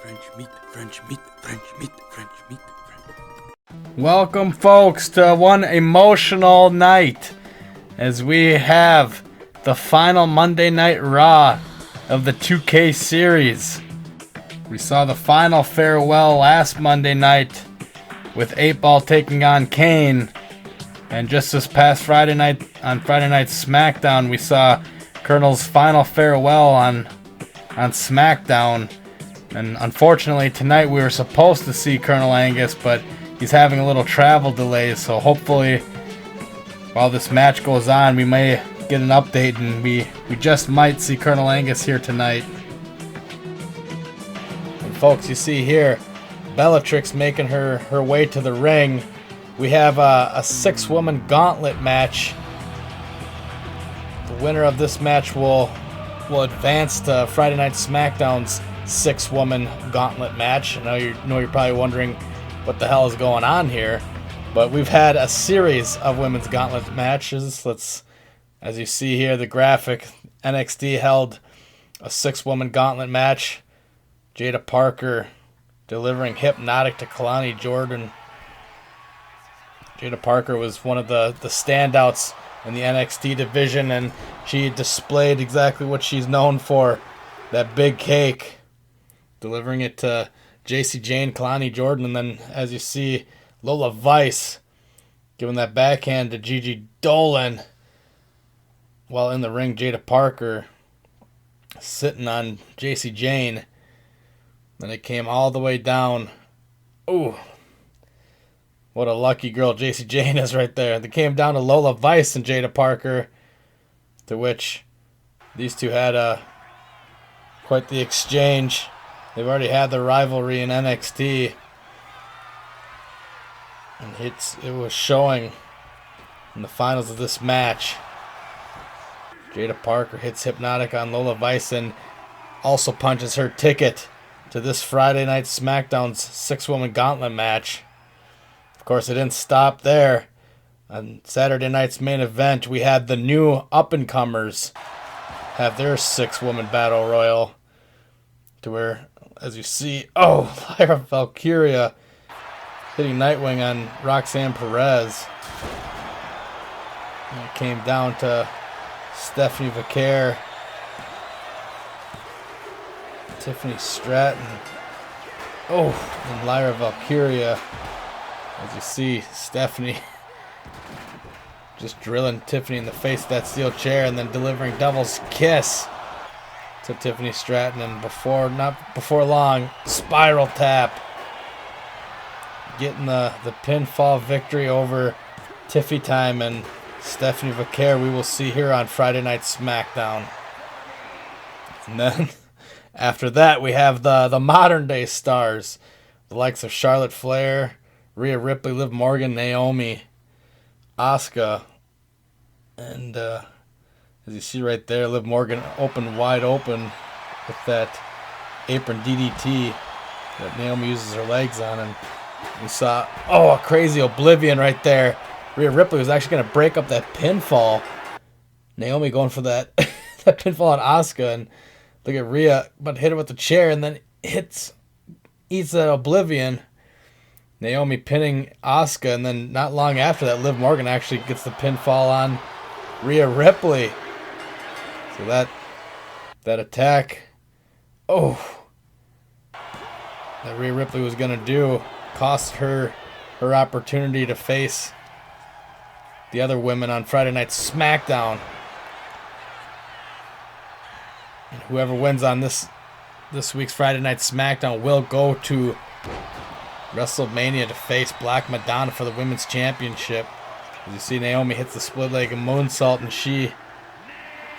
French meat, French meat, French meat, French meat, French. Welcome, folks, to one emotional night as we have the final Monday Night Raw of the 2K series. We saw the final farewell last Monday night with 8-Ball taking on Kane. And just this past Friday night, on Friday Night SmackDown, we saw Colonel's final farewell on SmackDown. And unfortunately, tonight we were supposed to see Colonel Angus, but he's having a little travel delay. So hopefully, while this match goes on, we may get an update, and we just might see Colonel Angus here tonight. And folks, you see here, Bellatrix making her way to the ring. We have a 6-woman gauntlet match. The winner of this match will advance to Friday Night SmackDown's 6-woman gauntlet match. I know you're probably wondering what the hell is going on here, but we've had a series of women's gauntlet matches. As you see here, the graphic, NXT held a 6-woman gauntlet match. Jada Parker delivering Hypnotic to Kalani Jordan. Jada Parker was one of the standouts in the NXT division, and she displayed exactly what she's known for, that big cake, delivering it to JC Jane, Kalani Jordan, and then, as you see, Lola Vice giving that backhand to Gigi Dolan. While in the ring, Jada Parker sitting on JC Jane. Then it came all the way down. Ooh. What a lucky girl JC Jane is right there. They came down to Lola Vice and Jada Parker, to which these two had quite the exchange. They've already had their rivalry in NXT, and it was showing in the finals of this match. Jada Parker hits Hypnotic on Lola Vice and also punches her ticket to this Friday Night SmackDown's 6-woman gauntlet match. Of course, it didn't stop there. On Saturday night's main event, we had the new up-and-comers have their 6-woman battle royal, to where, as you see, Lyra Valkyria hitting Nightwing on Roxanne Perez. And it came down to Stephanie Vaquer, Tiffany Stratton, and Lyra Valkyria. As you see, Stephanie just drilling Tiffany in the face with that steel chair, and then delivering Devil's Kiss to Tiffany Stratton, and not before long, spiral tap, getting the pinfall victory over Tiffy Time and Stephanie Vaquer. We will see here on Friday Night SmackDown. And then after that, we have the modern day stars, the likes of Charlotte Flair, Rhea Ripley, Liv Morgan, Naomi, Asuka, and as you see right there, Liv Morgan wide open with that apron DDT that Naomi uses her legs on, and we saw a crazy Oblivion right there. Rhea Ripley was actually going to break up that pinfall. Naomi going for that that pinfall on Asuka, and look at Rhea about to hit her with the chair, and then eats that Oblivion. Naomi pinning Asuka, and then not long after that, Liv Morgan actually gets the pinfall on Rhea Ripley. So that attack, that Rhea Ripley was going to do, cost her opportunity to face the other women on Friday Night SmackDown. And whoever wins on this week's Friday Night SmackDown will go to Wrestlemania to face Black Madonna for the Women's Championship. As you see, Naomi hits the split leg and moonsault, and she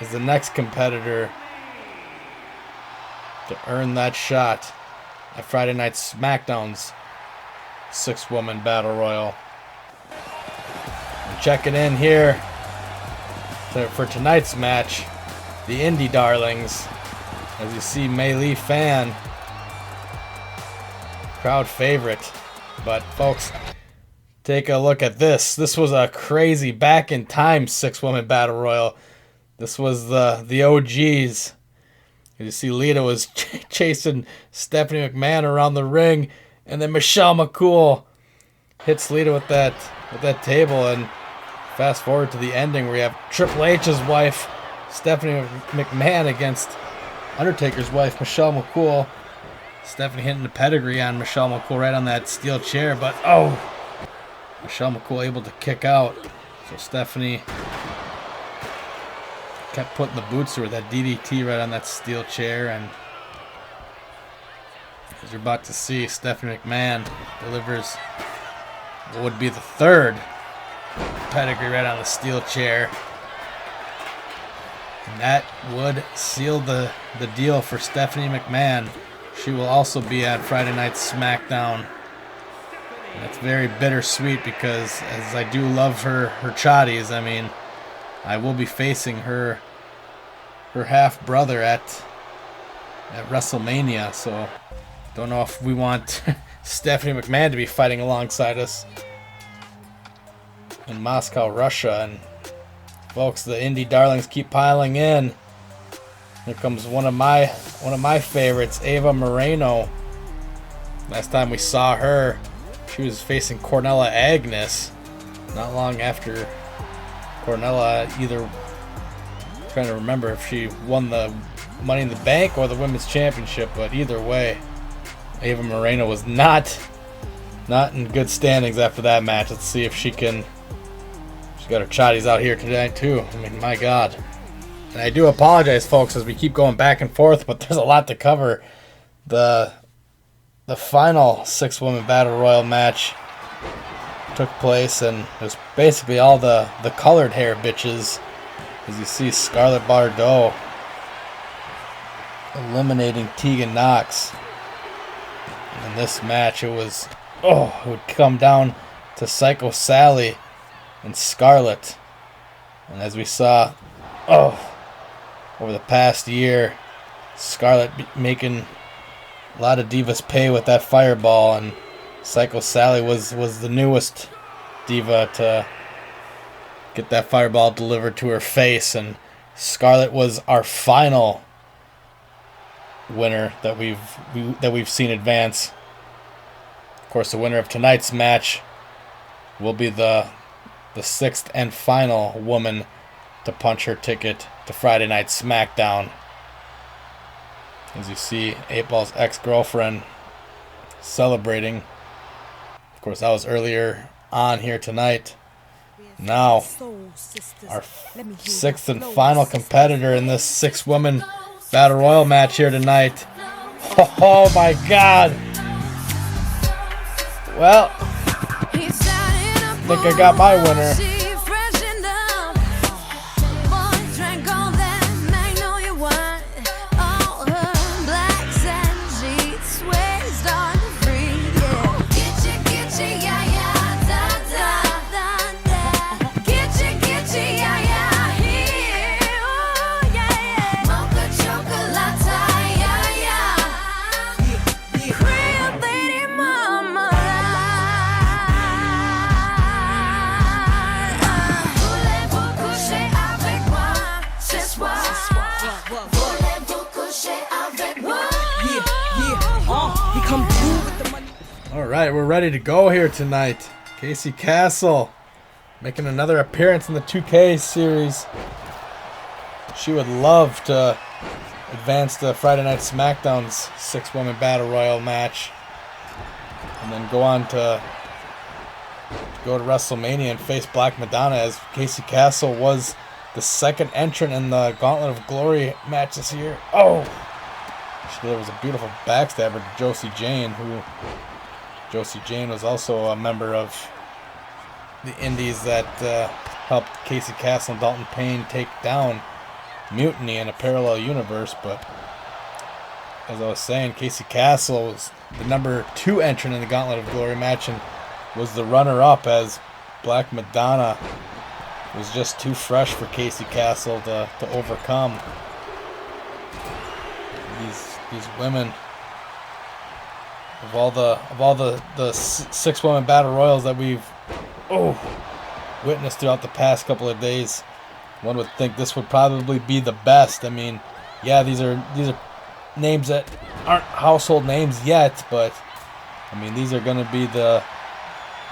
is the next competitor to earn that shot at Friday Night SmackDown's 6-woman Battle Royal. And checking in here for tonight's match, the Indie Darlings. As you see, Mei Lee Fan, crowd favorite. But folks, take a look at this. This was a crazy back in time 6-woman battle royal. This was the OGs You see Lita was chasing Stephanie McMahon around the ring, and then Michelle McCool hits Lita with that table. And fast forward to the ending where you have Triple H's wife, Stephanie McMahon, against Undertaker's wife, Michelle McCool. Stephanie hitting the pedigree on Michelle McCool right on that steel chair, but Michelle McCool able to kick out. So Stephanie kept putting the boots through that DDT right on that steel chair, and as you're about to see, Stephanie McMahon delivers what would be the third pedigree right on the steel chair. And that would seal the deal for Stephanie McMahon. She will also be at Friday Night SmackDown. And that's very bittersweet because as I do love her chotties, I mean, I will be facing her half brother at Wrestlemania. So don't know if we want Stephanie McMahon to be fighting alongside us in Moscow, Russia. And folks, the indie darlings keep piling in. Here comes one of my favorites, Ava Moreno. Last time we saw her, she was facing Cornella Agnes. Not long after Cornella, either trying to remember if she won the Money in the Bank or the Women's Championship, but either way, Ava Moreno was not in good standings after that match. Let's see if she can. She's got her chotties out here tonight too. I mean, my God. And I do apologize, folks, as we keep going back and forth, but there's a lot to cover. The final 6-woman Battle Royal match took place, and it was basically all the colored hair bitches. As you see, Scarlett Bordeaux eliminating Tegan Knox. And in this match, it would come down to Psycho Sally and Scarlett. And as we saw, over the past year, Scarlett making a lot of divas pay with that fireball, and Psycho Sally was the newest diva to get that fireball delivered to her face, and Scarlett was our final winner that we've seen advance. Of course, the winner of tonight's match will be the sixth and final woman to punch her ticket to Friday Night SmackDown. As you see, 8-Ball's ex-girlfriend celebrating. Of course, that was earlier on here tonight. Now, our sixth and final competitor in this 6-woman Battle Royal match here tonight. Oh my God! Well, I think I got my winner. Alright, we're ready to go here tonight. Casey Castle making another appearance in the 2K series. She would love to advance to Friday Night SmackDown's 6-woman Battle Royal match, and then go on to go to WrestleMania and face Black Madonna, as Casey Castle was the second entrant in the Gauntlet of Glory match this year. She delivers a beautiful backstabber to Josie Jane, who Josie Jane was also a member of the Indies that helped Casey Castle and Dalton Payne take down Mutiny in a parallel universe. But as I was saying, Casey Castle was the number 2 entrant in the Gauntlet of Glory match and was the runner-up, as Black Madonna was just too fresh for Casey Castle to overcome. These women, of all the 6-woman battle royals that we've witnessed throughout the past couple of days, one would think this would probably be the best. I mean, yeah, these are names that aren't household names yet, but I mean, these are going to be the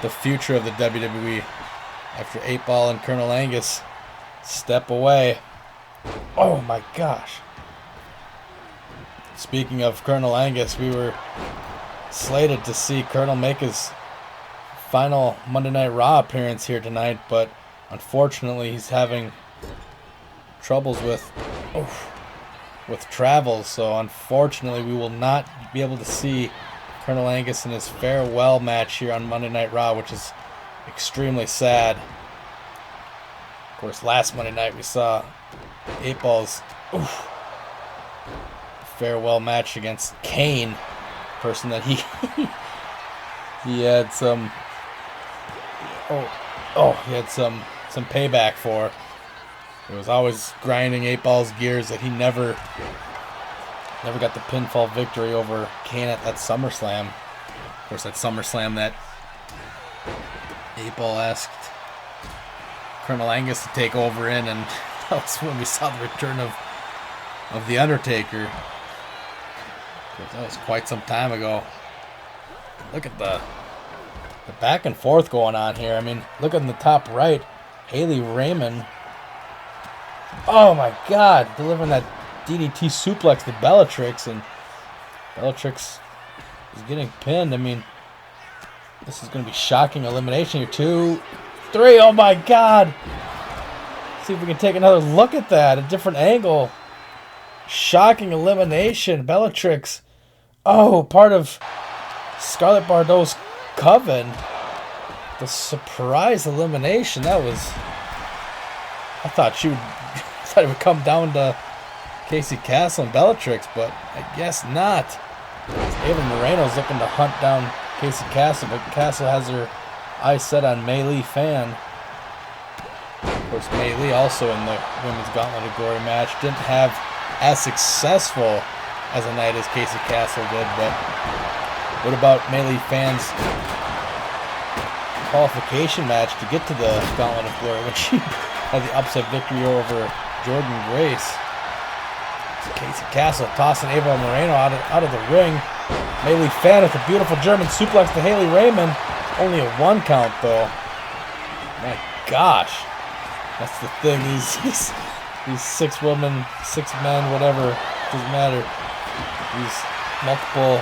future of the WWE after 8-Ball and Colonel Angus step away. Oh my gosh. Speaking of Colonel Angus, we were slated to see Colonel make his final Monday Night Raw appearance here tonight, but unfortunately he's having troubles with travel, so unfortunately we will not be able to see Colonel Angus in his farewell match here on Monday Night Raw, which is extremely sad. Of course, last Monday night we saw 8-Ball's farewell match against Kane, person that he had some he had some payback for. It was always grinding 8-Ball's gears that he never got the pinfall victory over Kane at that SummerSlam. Of course, that SummerSlam that 8-Ball asked Colonel Angus to take over in, and that was when we saw the return of The Undertaker. Of course, that was quite some time ago. Look at the back and forth going on here. I mean, look in the top right, Haley Raymond. Oh my God, delivering that DDT suplex to Bellatrix, and Bellatrix is getting pinned. I mean, this is going to be shocking elimination here. 2, 3, oh my God. See if we can take another look at that, a different angle. Shocking elimination. Bellatrix, part of Scarlett Bordeaux's coven. The surprise elimination. That was, I thought it would come down to Casey Castle and Bellatrix, but I guess not. Ava Moreno's looking to hunt down Casey Castle, but Castle has her eyes set on Mei Lee Fan. Of course, Mei Lee also in the Women's Gauntlet of Glory match didn't have as successful as a night as Casey Castle did, but what about Mei Lee Fan's qualification match to get to the Gauntlet of Glory when she had the upset victory over Jordan Grace? Casey Castle tossing Ava Moreno out of the ring. Mei Lee Fan with a beautiful German suplex to Haley Raymond. Only a 1 count though. My gosh, that's the thing. These 6 women, 6 men, whatever, doesn't matter. These multiple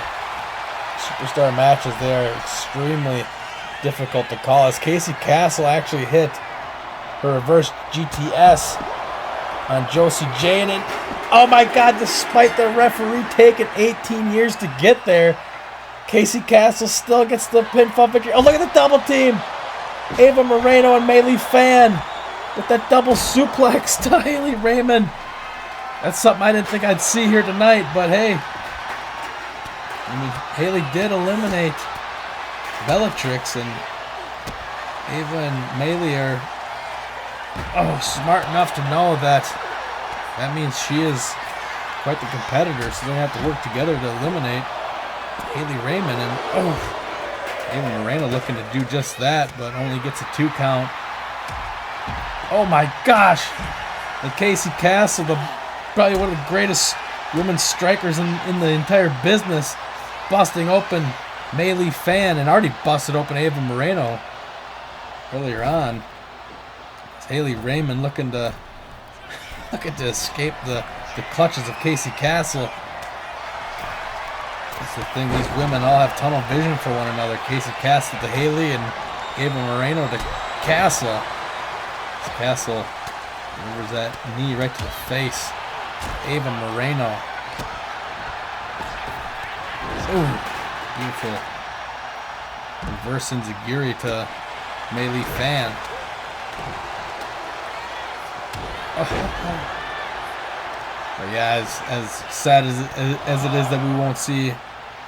superstar matches, they are extremely difficult to call. As Casey Castle actually hit her reverse GTS on Josie Jane, and oh my God, despite the referee taking 18 years to get there, Casey Castle still gets the pinfall victory. Oh, look at the double team. Ava Moreno and Mei Lee Fan with that double suplex to Haley Raymond. That's something I didn't think I'd see here tonight, but hey, I mean, Haley did eliminate Bellatrix, and Ava and Mei Lee are smart enough to know that means she is quite the competitor, so they have to work together to eliminate Haley Raymond. And Ava Moreno looking to do just that, but only gets a 2 count. Oh my gosh, and Casey Castle, probably one of the greatest women's strikers in the entire business, busting open Mei Lee Fan, and already busted open Ava Moreno earlier on. It's Haley Raymond looking to escape the clutches of Casey Castle. That's the thing, these women all have tunnel vision for one another. Casey Castle to Haley and Ava Moreno to Castle. Castle delivers that knee right to the face. Ava Moreno. Beautiful reverse enziguri to Mei Lee Fan. But yeah, as sad as it is that we won't see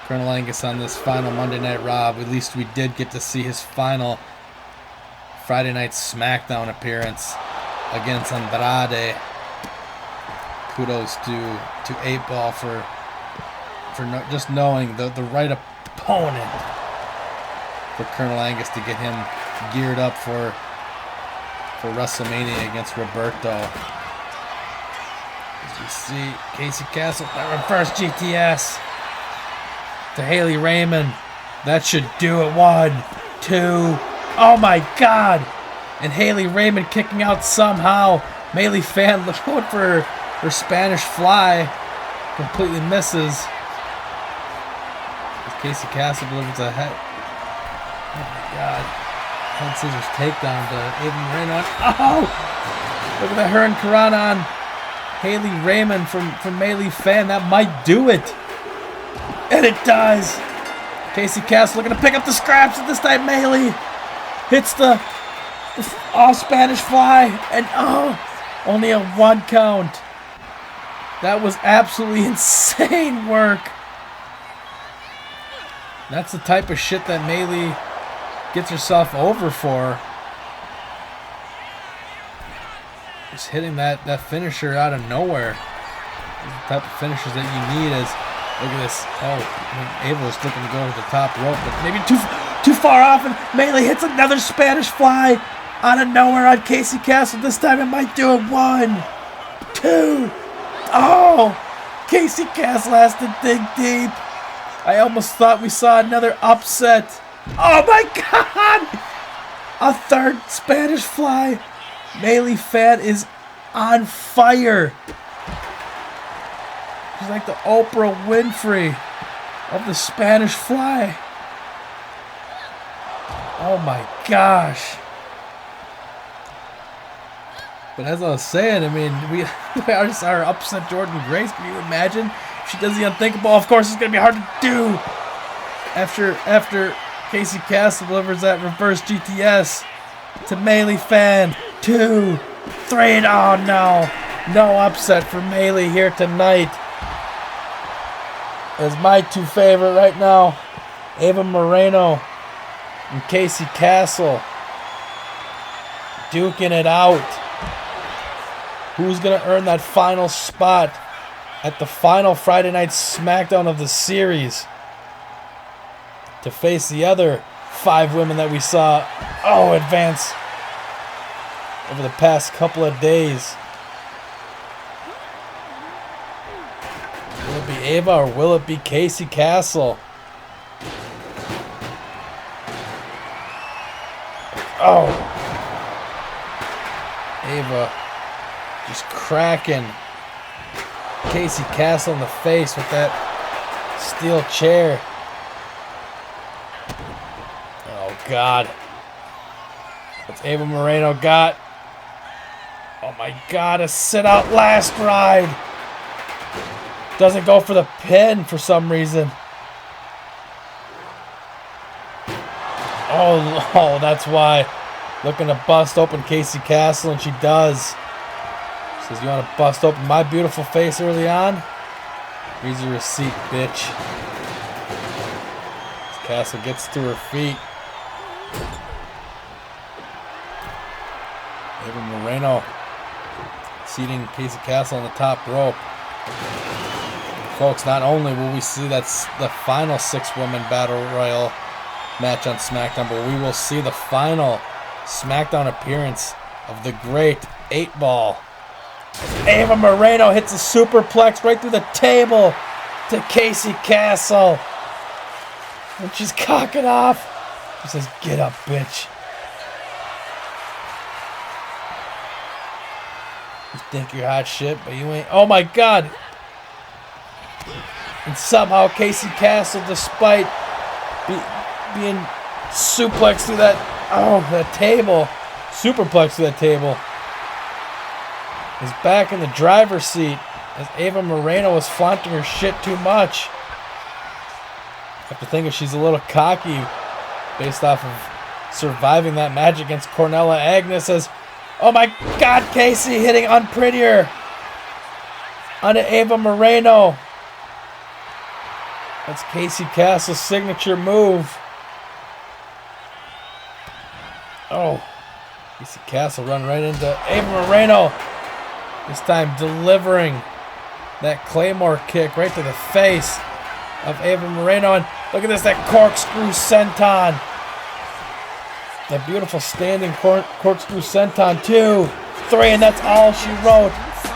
Colonel Angus on this final Monday Night Raw, at least we did get to see his final Friday Night SmackDown appearance against Andrade. Kudos to 8-Ball for just knowing the right opponent for Colonel Angus to get him geared up for Wrestlemania against Roberto. You see Casey Castle, that reverse GTS to Haley Raymond. That should do it. 1, 2. Oh my God! And Haley Raymond kicking out somehow. Melee fan looking for her Spanish fly. Completely misses. As Casey Castle delivers a head. Oh my God. Head scissors takedown to Ava Moreno. Oh! Look at that, her and Karana on Haley Raymond from Melee fan. That might do it. And it does. Casey Castle looking to pick up the scraps, and this time Melee hits the Spanish fly, and only a 1 count. That was absolutely insane work. That's the type of shit that Melee gets herself over for. Just hitting that finisher out of nowhere. These are the type of finishers that you need. As look at this. Oh, Ava was looking to go to the top rope, but maybe too far off, and Melee hits another Spanish fly out of nowhere on Casey Castle. This time it might do it. 1, 2. Oh, Casey Castle has to dig deep. I almost thought we saw another upset. Oh my God! A third Spanish fly. Melee fan is on fire. She's like the Oprah Winfrey of the Spanish fly. Oh my gosh. But as I was saying, I mean, we already saw her upset Jordan Grace. Can you imagine? If she does the unthinkable, of course it's going to be hard to do. After Casey Castle delivers that reverse GTS to Melee fan. 2, 3. Oh no. No upset for Melee here tonight. As my 2 favorite right now, Ava Moreno and Casey Castle duking it out. Who's going to earn that final spot at the final Friday Night SmackDown of the series to face the other 5 women that we saw advance over the past couple of days? Will it be Ava or will it be Casey Castle? Oh, Ava just cracking Casey Castle in the face with that steel chair. Oh God. What's Ava Moreno got? Oh my God, a sit out last ride. Doesn't go for the pin for some reason. Oh, that's why. Looking to bust open Casey Castle, and she does. Says, you want to bust open my beautiful face early on? Here's your receipt, bitch. As Castle gets to her feet. Ava Moreno seating Casey Castle on the top rope. Folks, not only will we see that's the final 6-woman Battle Royal match on SmackDown, but we will see the final SmackDown appearance of the great 8-Ball. Ava Moreno hits a superplex right through the table to Casey Castle. And she's cocking off. She says, get up, bitch. You think you're hot shit, but you ain't. Oh my God. And somehow Casey Castle, despite being suplexed through that table, superplex through that table, is back in the driver's seat as Ava Moreno was flaunting her shit too much. I have to think if she's a little cocky based off of surviving that match against Cornella Agnes. As, oh my God, Casey hitting unprettier onto Ava Moreno. That's Casey Castle's signature move. Oh, Casey Castle run right into Ava Moreno. This time delivering that Claymore kick right to the face of Ava Moreno. And look at this, that corkscrew senton. That beautiful standing corkscrew senton. 2, 3, and that's all she wrote.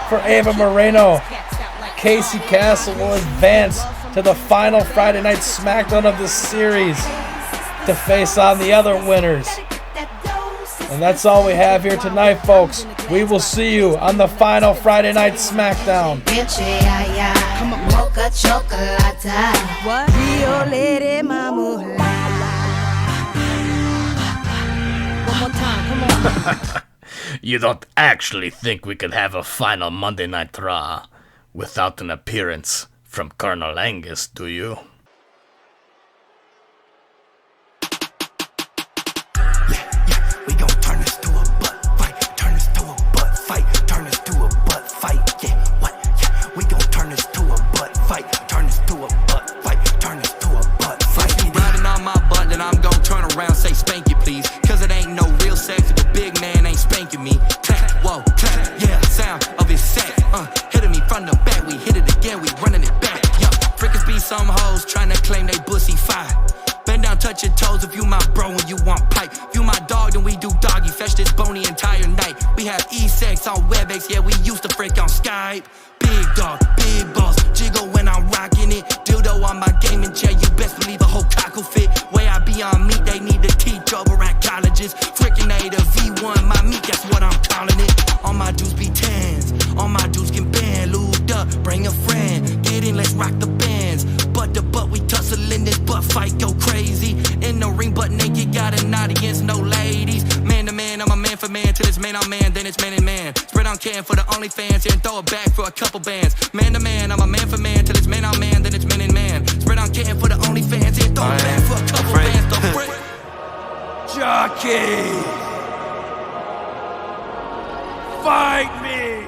for Ava Moreno. Casey Castle will advance to the final Friday Night SmackDown of the series to face on the other winners. And that's all we have here tonight, folks. We will see you on the final Friday Night SmackDown. One more time, come on. You don't actually think we could have a final Monday Night Raw without an appearance from Colonel Angus, do you? We gon' turn this to a butt fight, turn this to a butt fight, turn this to a butt fight, yeah, what, yeah, we gon' turn this to a butt fight, turn this to a butt fight, turn this to a butt fight. Me riding on my butt, then I'm gon' turn around, say spank it please, cause it ain't no real sex if the big man ain't spanking me. Clap, whoa, clap, yeah, sound of his sack, hitting me from the back, we hit it again, we running it back, yeah, frickers be some hoes trying to claim they pussy fire. Bend down, touch your toes if you my bro and you want pipe. If you my dog, then we do doggy. Fetch this bony entire night. We have E-sex on WebEx, yeah, we used to freak on Skype. Big dog, big boss, jiggle when I'm rocking it. Dildo on my gaming chair, you best believe a whole cock will fit. Way I be on meat, they need to teach over at colleges. Freaking A to V1, my meat, that's what I'm calling it. All my dudes be 10s, all my dudes can bend. Lubed up, bring a friend, get in, let's rock the bands. Butt to butt, we tussling this butt fight, go crazy. In the ring, butt naked, got an audience, no ladies. Man to man, I'm a man for man, till it's man on man, then it's man and man. Spread on can for the OnlyFans, and throw it back for a couple bands. Man to man, I'm a man for man, till it's man on man, then it's man and man. Spread on can for the OnlyFans, and throw it back for a couple bands. The frick. Jockey! Fight me!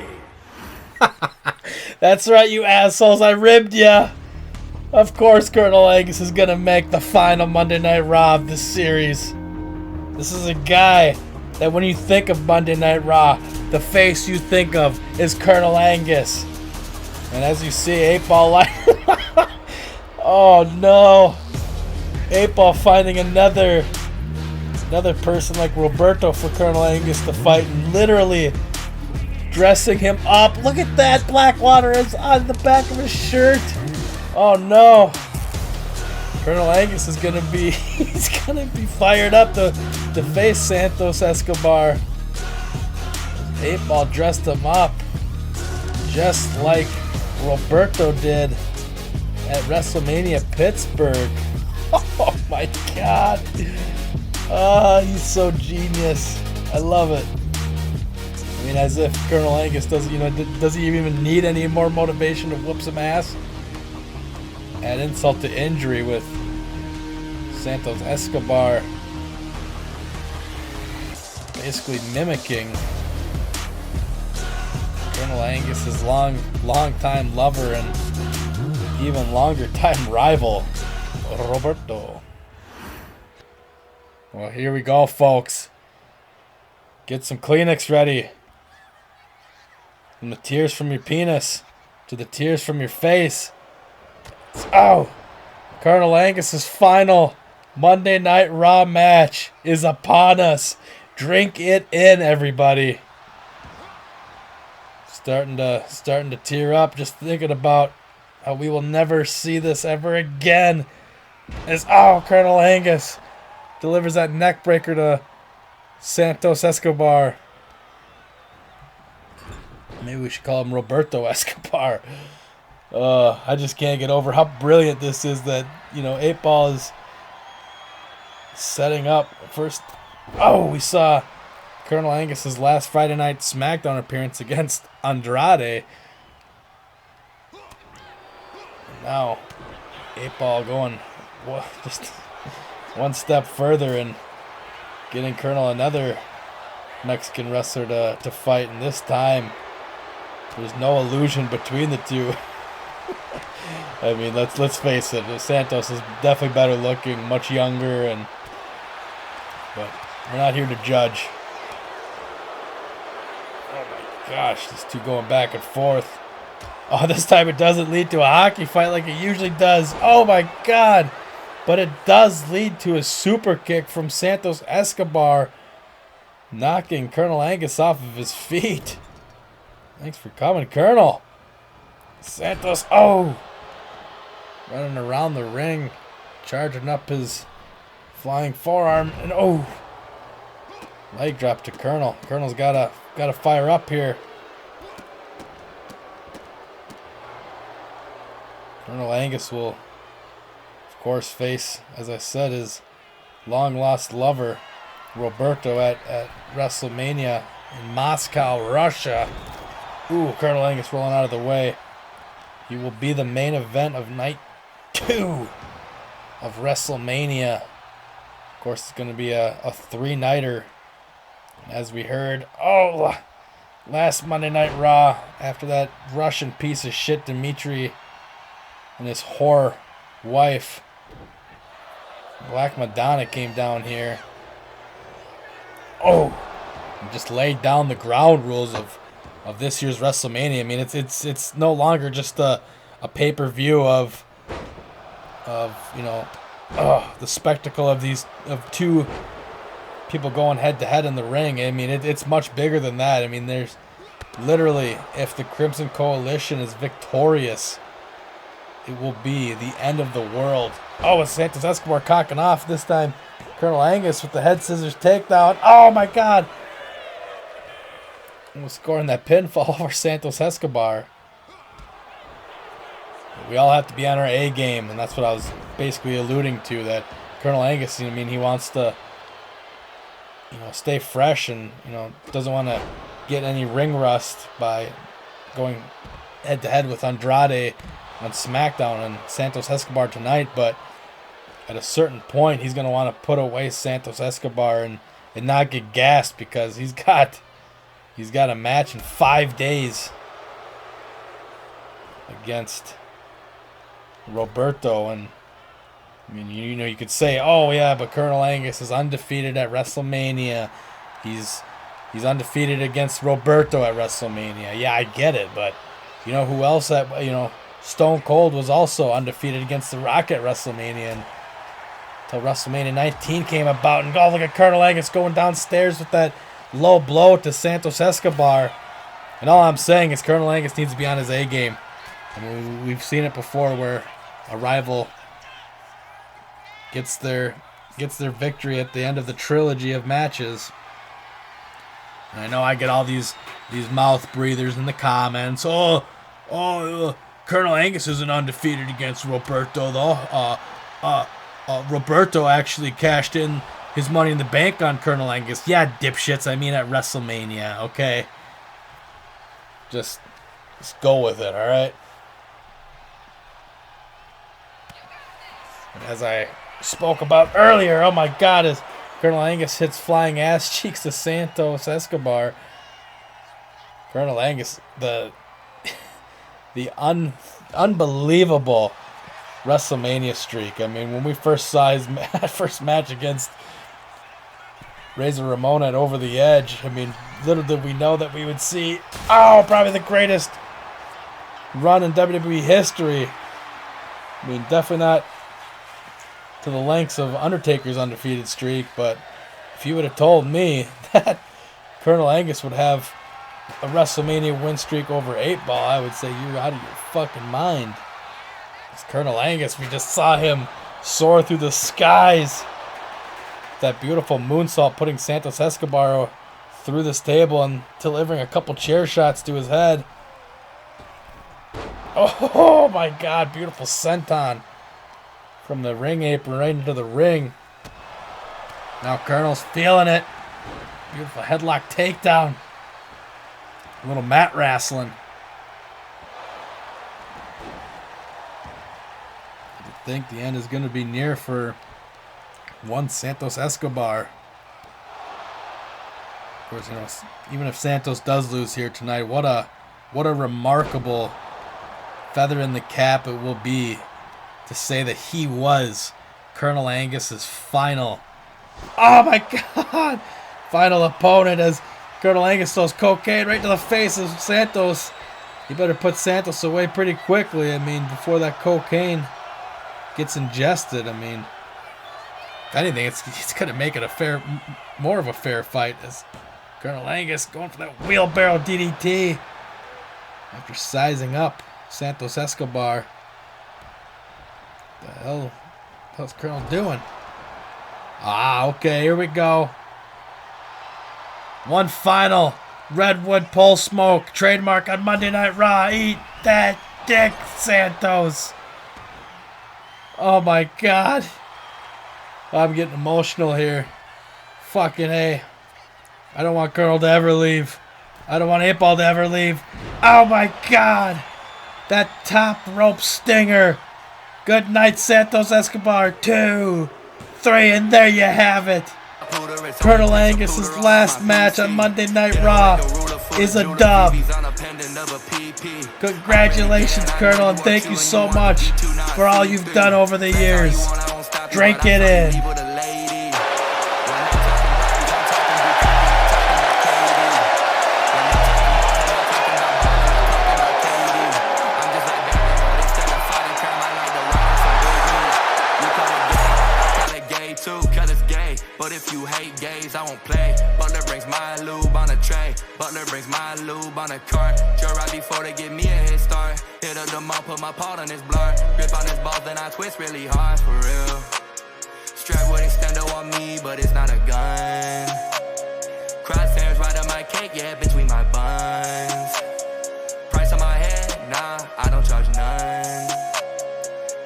That's right, you assholes, I ribbed ya. Of course, Colonel Angus is gonna make the final Monday Night Raw of this series. This is a guy that when you think of Monday Night Raw, the face you think of is Colonel Angus. And as you see, 8-Ball like, oh no, 8-Ball finding another person like Roberto for Colonel Angus to fight, and literally dressing him up. Look at that, Blackwater is on the back of his shirt. Oh no, Colonel Angus is gonna be he's gonna be fired up to face Santos Escobar. 8-Ball dressed him up just like Roberto did at Wrestlemania Pittsburgh. Oh my god. Oh, he's so genius. I love it. I mean, as if Colonel Angus does he even need any more motivation to whoop some ass? Add insult to injury with Santos Escobar basically mimicking Colonel Angus's long-time lover and even longer-time rival, Roberto. Well, here we go, folks. Get some Kleenex ready. From the tears from your penis to the tears from your face. Oh! Colonel Angus's final Monday Night Raw match is upon us. Drink it in, everybody. Starting to tear up just thinking about how we will never see this ever again. As Colonel Angus delivers that neck breaker to Santos Escobar. Maybe we should call him Roberto Escobar. I just can't get over how brilliant this is that, 8-Ball is setting up first. We saw Colonel Angus's last Friday Night SmackDown appearance against Andrade. Now, 8-Ball going just one step further and getting Colonel another Mexican wrestler to fight, and this time there's no illusion between the two. I mean, let's face it, Santos is definitely better looking, much younger, but we're not here to judge. Oh my gosh, these two going back and forth. Oh, this time it doesn't lead to a hockey fight like it usually does. Oh my god. But it does lead to a super kick from Santos Escobar, knocking Colonel Angus off of his feet. Thanks for coming, Colonel. Santos, oh! Running around the ring, charging up his flying forearm, and oh! Leg drop to Colonel. Colonel's gotta fire up here. Colonel Angus will, of course, face, as I said, his long-lost lover, Roberto, at Wrestlemania in Moscow, Russia. Ooh, Colonel Angus rolling out of the way. He will be the main event of night 2 of Wrestlemania. Of course, it's going to be a 3-nighter. As we heard, last Monday Night Raw, after that Russian piece of shit Dmitry and his whore wife, Black Madonna, came down here. And just laid down the ground rules of this year's WrestleMania. I mean, it's no longer just a pay-per-view of the spectacle of two people going head to head in the ring. I mean, it's much bigger than that. I mean, there's literally, if the Crimson Coalition is victorious, it will be the end of the world. It's Santos Escobar cocking off this time. Colonel Angus with the head scissors takedown. Oh my God! Almost scoring that pinfall over Santos Escobar. We all have to be on our A game, and that's what I was basically alluding to. That Colonel Angus, I mean, he wants to, stay fresh, and doesn't want to get any ring rust by going head to head with Andrade on SmackDown and Santos Escobar tonight. But at a certain point, he's going to want to put away Santos Escobar and not get gassed, because he's got a match in 5 days against Roberto. And I mean, you could say, oh yeah, but Colonel Angus is undefeated at WrestleMania. He's undefeated against Roberto at WrestleMania. Yeah, I get it, but you know who else Stone Cold was also undefeated against The Rock at WrestleMania, until WrestleMania 19 came about. And look at Colonel Angus going downstairs with that low blow to Santos Escobar. And all I'm saying is Colonel Angus needs to be on his A game. I mean, we've seen it before where a rival gets their victory at the end of the trilogy of matches. And I know I get all these mouth breathers in the comments. Colonel Angus isn't undefeated against Roberto, though. Roberto actually cashed in his Money in the Bank on Colonel Angus. Yeah, dipshits, I mean at WrestleMania, okay? Just go with it, alright? As I spoke about earlier, oh my God, as Colonel Angus hits flying ass cheeks to Santos Escobar. Colonel Angus, the unbelievable WrestleMania streak. I mean, when we first saw his first match against Razor Ramon at Over the Edge, I mean, little did we know that we would see, probably the greatest run in WWE history. I mean, definitely not to the lengths of Undertaker's undefeated streak, but if you would have told me that Colonel Angus would have a WrestleMania win streak over 8 Ball, I would say you're out of your fucking mind. It's Colonel Angus, we just saw him soar through the skies. That beautiful moonsault putting Santos Escobar through this table and delivering a couple chair shots to his head. Oh my God, beautiful senton from the ring apron right into the ring. Now Colonel's feeling it. Beautiful headlock takedown. A little mat wrestling. I think the end is going to be near for one Santos Escobar. Of course, even if Santos does lose here tonight, what a remarkable feather in the cap it will be to say that he was Colonel Angus's final opponent, as Colonel Angus throws cocaine right to the face of Santos. You better put Santos away pretty quickly, I mean, before that cocaine gets ingested. I mean, if anything, it's going to make it more of a fair fight, as Colonel Angus going for that wheelbarrow DDT. After sizing up Santos Escobar. What the hell's Colonel doing? Ah, okay, here we go. One final Redwood Pole Smoke trademark on Monday Night Raw. Eat that dick, Santos. Oh my God. I'm getting emotional here. Fucking A. I don't want Colonel to ever leave. I don't want 8-Ball to ever leave. Oh my God. That top rope stinger. Good night, Santos Escobar. 2, 3, and there you have it. Colonel Angus's last match on Monday Night Raw is a dub. Congratulations, Colonel, and thank you so much for all you've done over the years. Drink it in. But if you hate gays, I won't play. Butler brings my lube on a tray. Butler brings my lube on a cart. You're right before they give me a head start. Hit up the mall, put my paw on his blood. Grip on his balls, then I twist really hard for real. Strap with extendo on me, but it's not a gun. Crosshairs right on my cake, yeah, between my buns. Price on my head, nah, I don't charge none.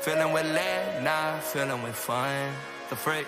Feeling with lead, nah, feeling with fun. The freak,